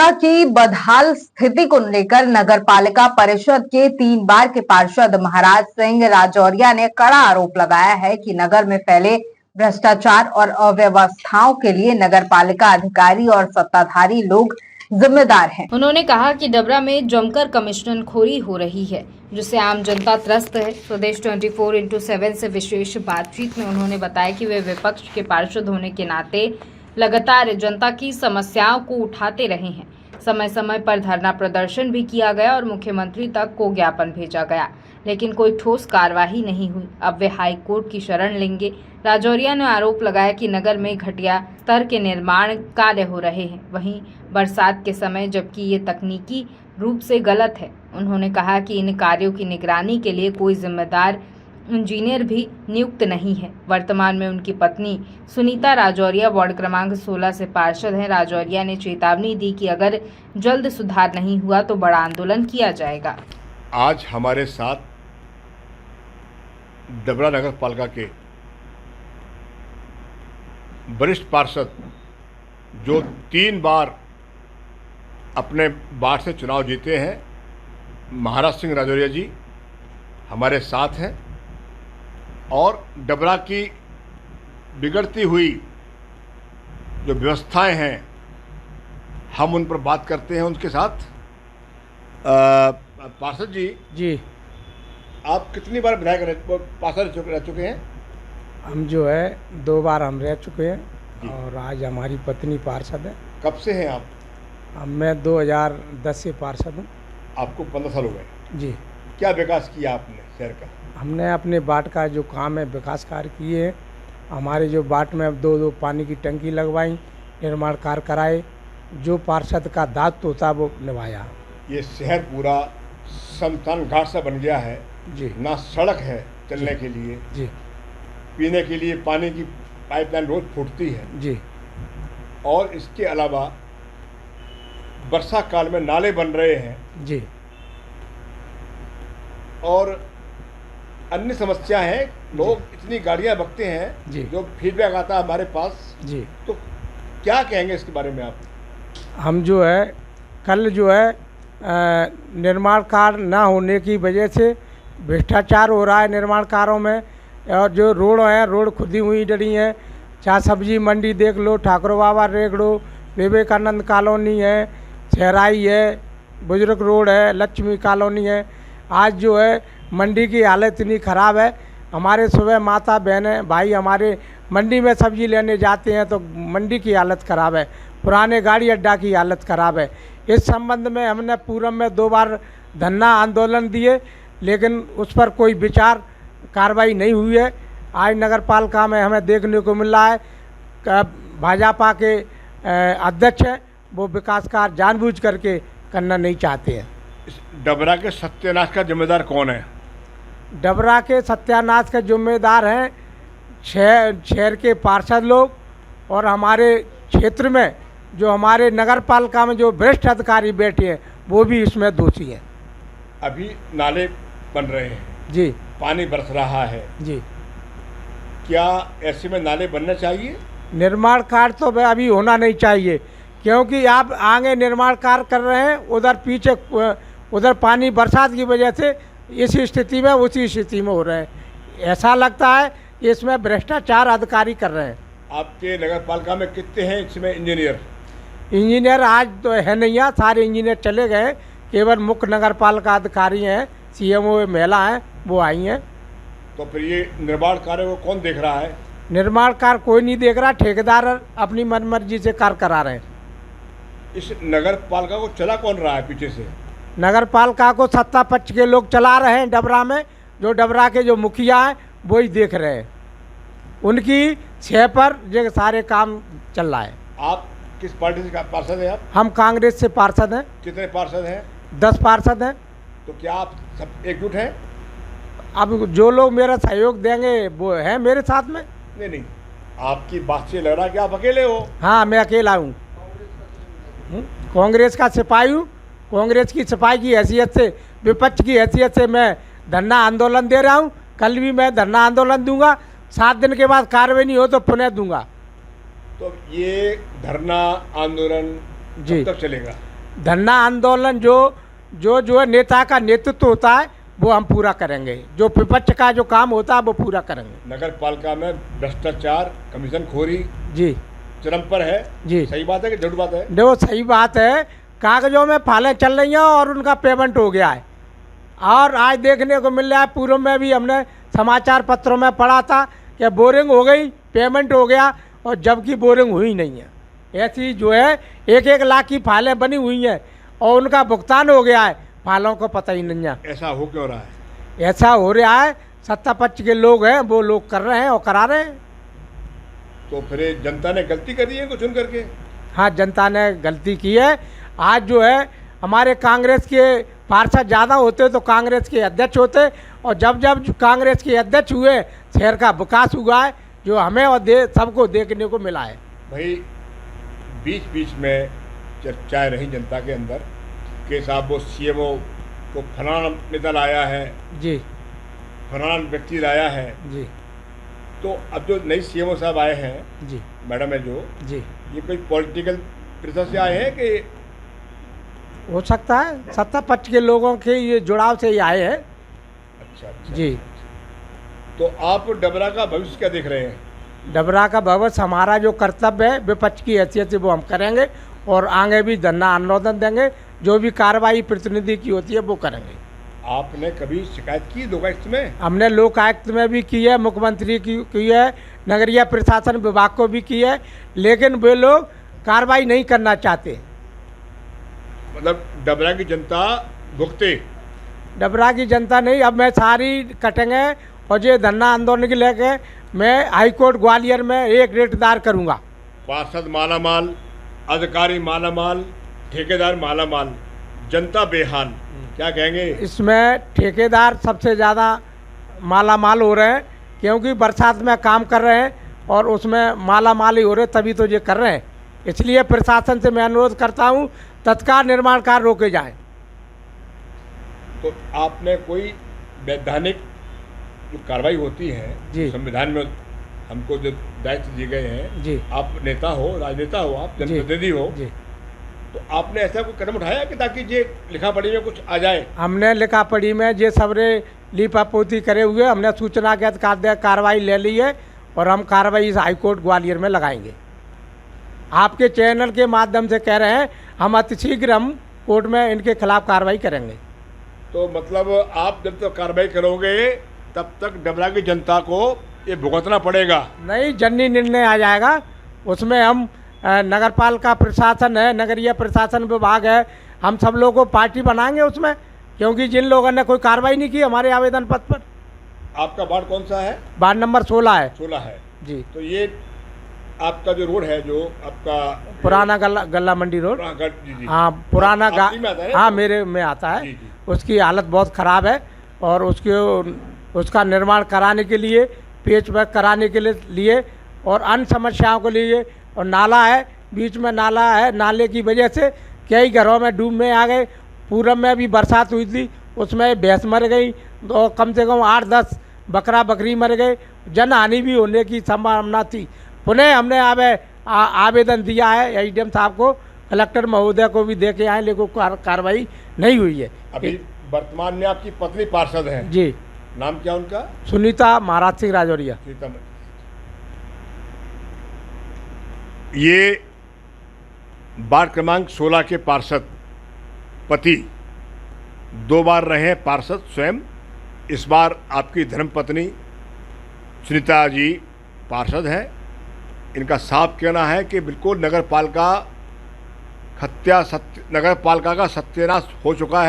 डबरा की बदहाल स्थिति को लेकर नगर पालिका परिषद के 3 बार के पार्षद महाराज सिंह राजौरिया ने कड़ा आरोप लगाया है कि नगर में फैले भ्रष्टाचार और अव्यवस्थाओं के लिए नगर पालिका अधिकारी और सत्ताधारी लोग जिम्मेदार हैं। उन्होंने कहा कि डबरा में जमकर कमिश्नर खोरी हो रही है, जिससे आम जनता त्रस्त है। प्रदेश 24x7 से विशेष बातचीत में उन्होंने बताया कि वे विपक्ष के पार्षद होने के नाते लगातार जनता की समस्याओं को उठाते रहे हैं। समय समय पर धरना प्रदर्शन भी किया गया और मुख्यमंत्री तक को ज्ञापन भेजा गया, लेकिन कोई ठोस कार्रवाई नहीं हुई। अब वे हाई कोर्ट की शरण लेंगे। राजौरिया ने आरोप लगाया कि नगर में घटिया स्तर के निर्माण कार्य हो रहे हैं, वहीं बरसात के समय, जबकि ये तकनीकी रूप से गलत है। उन्होंने कहा कि इन कार्यों की निगरानी के लिए कोई जिम्मेदार इंजीनियर भी नियुक्त नहीं है। वर्तमान में उनकी पत्नी सुनीता राजौरिया वार्ड क्रमांक 16 से पार्षद हैं। राजौरिया ने चेतावनी दी कि अगर जल्द सुधार नहीं हुआ तो बड़ा आंदोलन किया जाएगा। आज हमारे साथ डबरा नगर पालिका के वरिष्ठ पार्षद जो 3 बार अपने वार्ड से चुनाव जीते हैं, महाराज सिंह राजौरिया जी हमारे साथ हैं और डबरा की बिगड़ती हुई जो व्यवस्थाएं हैं हम उन पर बात करते हैं उनके साथ। पार्षद जी आप कितनी बार विधायक पार्षद रह चुके हैं? हम जो है 2 बार हम रह चुके हैं और आज हमारी पत्नी पार्षद है। कब से हैं आप? मैं 2010 से पार्षद हूँ। आपको 15 साल हो गए जी। क्या विकास किया आपने शहर का? हमने अपने वार्ड का जो काम है विकास कार्य किए हैं। हमारे जो वार्ड में अब 2 पानी की टंकी लगवाई, निर्माण कार्य कराए, जो पार्षद का दायित्व होता वो निभाया। ये शहर पूरा शमशान घाट सा बन गया है जी। ना सड़क है चलने के लिए जी। पीने के लिए पानी की पाइपलाइन रोज फूटती है जी। और इसके अलावा वर्षा काल में नाले बन रहे हैं जी। और अन्य समस्या है। लोग इतनी गाड़ियां बकते हैं जी। जो फीडबैक आता है हमारे पास जी। तो क्या कहेंगे इसके बारे में आप? हम जो है कल जो है निर्माण कार्य न होने की वजह से भ्रष्टाचार हो रहा है निर्माण कार्यों में। और जो रोड हैं, रोड खुदी हुई डली हैं, चाहे सब्जी मंडी देख लो, ठाकुर बाबा देख लो, विवेकानंद कॉलोनी है, शहराई है, बुजुर्ग रोड है, लक्ष्मी कॉलोनी है। आज जो है मंडी की हालत इतनी ख़राब है। हमारे सुबह माता बहनें भाई हमारे मंडी में सब्जी लेने जाते हैं तो मंडी की हालत ख़राब है, पुराने गाड़ी अड्डा की हालत ख़राब है। इस संबंध में हमने पूरब में 2 बार धरना आंदोलन दिए, लेकिन उस पर कोई विचार कार्रवाई नहीं हुई है। आज नगर पालिका में हमें देखने को मिल रहा है भाजपा के अध्यक्ष हैं, वो विकास कार्य जानबूझ करके करना नहीं चाहते हैं। इस डबरा के सत्यानाश का जिम्मेदार कौन है? डबरा के सत्यानाश के जिम्मेदार हैं शहर के पार्षद लोग और हमारे क्षेत्र में जो हमारे नगर पालिका में जो वरिष्ठ अधिकारी बैठे हैं वो भी इसमें दोषी हैं। अभी नाले बन रहे हैं जी। पानी बरस रहा है जी। क्या ऐसे में नाले बनना चाहिए? निर्माण कार्य तो अभी होना नहीं चाहिए, क्योंकि आप आगे निर्माण कार्य कर रहे हैं, उधर पीछे उधर पानी बरसात की वजह से इसी स्थिति में उसी स्थिति में हो रहे हैं। ऐसा लगता है इसमें भ्रष्टाचार अधिकारी कर रहे हैं। आपके नगर पालिका में कितने हैं इसमें इंजीनियर? आज तो है नहीं है, सारे इंजीनियर चले गए। केवल मुख्य नगर पालिका अधिकारी हैं, CMO महिला हैं, वो आई हैं। तो फिर ये निर्माण कार्य को कौन देख रहा है? निर्माण कार्य कोई नहीं देख रहा, ठेकेदार अपनी मनमर्जी से कार्य करा रहे हैं। इस नगर पालिका को चला कौन रहा है पीछे से? नगर पालिका को सत्ता पक्ष के लोग चला रहे हैं। डबरा में जो डबरा के जो मुखिया हैं वही देख रहे हैं, उनकी छह पर ये सारे काम चल रहा है। आप किस पार्टी से पार्षद हैं? आप? हम कांग्रेस से पार्षद हैं। कितने पार्षद हैं? 10 पार्षद हैं। तो क्या आप सब एकजुट हैं? अब जो लोग मेरा सहयोग देंगे वो है मेरे साथ में। नहीं, आपकी बात से लग रहा है कि आप अकेले हो। हाँ, मैं अकेला हूँ। कांग्रेस का सिपाही हूँ। कांग्रेस की सिपाही की हैसियत से, विपक्ष की हैसियत से मैं धरना आंदोलन दे रहा हूँ। कल भी मैं धरना आंदोलन दूंगा। 7 दिन के बाद कार्रवाई नहीं हो तो पुनः दूंगा। तो ये धरना आंदोलन जी कब तक चलेगा? धरना आंदोलन जो है नेता का नेतृत्व होता है वो हम पूरा करेंगे, जो विपक्ष का जो काम होता है वो पूरा करेंगे। नगर पालिका में भ्रष्टाचार, कमीशन खोरी जी चरम पर है जी। सही बात है कि झूठ बात है? देखो सही बात है, कागजों में फाइलें चल रही हैं और उनका पेमेंट हो गया है। और आज देखने को मिल रहा है, पूर्व में भी हमने समाचार पत्रों में पढ़ा था कि बोरिंग हो गई, पेमेंट हो गया, और जबकि बोरिंग हुई नहीं है। ऐसी जो है 1-1 लाख की फाइलें बनी हुई हैं और उनका भुगतान हो गया है, फाइलों को पता ही नहीं है। ऐसा हो क्यों रहा है? ऐसा हो रहा है, सत्ता पक्ष के लोग हैं वो लोग कर रहे हैं और करा रहे हैं। तो फिर ये जनता ने गलती करी है कुछ चुन करके? हाँ, जनता ने गलती की है। आज जो है हमारे कांग्रेस के पार्षद ज़्यादा होते तो कांग्रेस के अध्यक्ष होते, और जब जब कांग्रेस के अध्यक्ष हुए शहर का विकास हुआ है, जो हमें और सबको देखने को मिला है। भाई बीच बीच में चर्चाएं रही जनता के अंदर कि साहब वो सीएमओ को फलाना नेता लाया है जी फलाना व्यक्ति लाया है। जी तो अब जो नई सीएमओ साहब आए हैं, जी मैडम है जो, जी, ये कोई पॉलिटिकल प्रेशर से आए हैं कि? हो सकता है सत्ता पक्ष के लोगों के ये जुड़ाव से ही आए हैं। अच्छा जी। तो आप डबरा का भविष्य क्या देख रहे हैं? डबरा का भविष्य, हमारा जो कर्तव्य है विपक्ष की हैसियत से वो हम करेंगे और आगे भी धरना आंदोलन देंगे, जो भी कार्रवाई प्रतिनिधि की होती है वो करेंगे। आपने कभी शिकायत की लोकायुक्त में? हमने लोकायुक्त में भी की है, मुख्यमंत्री की है, नगरीय प्रशासन विभाग को भी की है, लेकिन वे लोग कार्रवाई नहीं करना चाहते। मतलब डबरा की जनता भुगते? डबरा की जनता नहीं, अब मैं सारी कटेंगे और ये धरना आंदोलन के लेके मैं हाईकोर्ट ग्वालियर में एक रेटदार करूँगा। पार्षद मालामाल, अधिकारी मालामाल, ठेकेदार मालामाल, जनता बेहाल, क्या कहेंगे? इसमें ठेकेदार सबसे ज़्यादा मालामाल हो रहे हैं, क्योंकि बरसात में काम कर रहे हैं और उसमें मालामाल ही हो रहे, तभी तो ये कर रहे हैं। इसलिए प्रशासन से मैं अनुरोध करता हूँ तत्काल निर्माण कार्य रोके जाएं। तो आपने कोई वैधानिक जो कार्रवाई होती है जी। संविधान में हमको जो दायित्व दिए गए हैं, जी आप नेता हो, राजनेता हो, आप जी जनप्रतिनिधि हो, जी, तो आपने ऐसा कोई कदम उठाया कि ताकि ये लिखा पढ़ी में कुछ आ जाए? हमने लिखा पढ़ी में ये सबरे लीपापोती करे हुए, हमने सूचना के अधिकार कार्रवाई ले ली है और हम कार्रवाई इस हाईकोर्ट ग्वालियर में लगाएंगे। आपके चैनल के माध्यम से कह रहे हैं, हम अतिशीघ्र हम कोर्ट में इनके खिलाफ कार्रवाई करेंगे। तो मतलब आप जब तक कार्रवाई करोगे तब तक डबरा की जनता को ये भुगतना पड़ेगा? नहीं, जननी निर्णय आ जाएगा, उसमें हम नगर पालिका प्रशासन है, नगरीय प्रशासन विभाग है, हम सब लोगों को पार्टी बनाएंगे उसमें, क्योंकि जिन लोगों ने कोई कार्रवाई नहीं की हमारे आवेदन पत्र पर। आपका वार्ड कौन सा है? वार्ड नंबर 16 है। 16 है जी। तो ये आपका जो रोड है, जो आपका पुराना गल्ला मंडी रोड, जी जी, हाँ पुराना आपकी में आता है? हाँ मेरे में आता है। जी, जी। उसकी हालत बहुत ख़राब है और उसका निर्माण कराने के लिए, पेच वर्क कराने के लिए और अन्य समस्याओं के लिए, और नाला है, बीच में नाला है, नाले की वजह से कई घरों में डूब में आ गए। पूरब में भी बरसात हुई थी, उसमें भैंस मर गई और कम से कम 8-10 बकरा बकरी मर गए, जनहानि भी होने की संभावना थी। पुनः हमने आवेदन दिया है एसडीएम साहब को, कलेक्टर महोदय को भी दे के आए, लेकिन कार्रवाई नहीं हुई है। अभी वर्तमान में आपकी पत्नी पार्षद हैं? जी। नाम क्या उनका? सुनीता महाराज सिंह राजौरिया। ये वार्ड क्रमांक 16 के पार्षद पति 2 बार रहे हैं पार्षद स्वयं। इस बार आपकी धर्मपत्नी सुनीता जी पार्षद हैं। इनका साफ कहना है कि बिल्कुल नगर पालिका का सत्यानाश हो चुका है।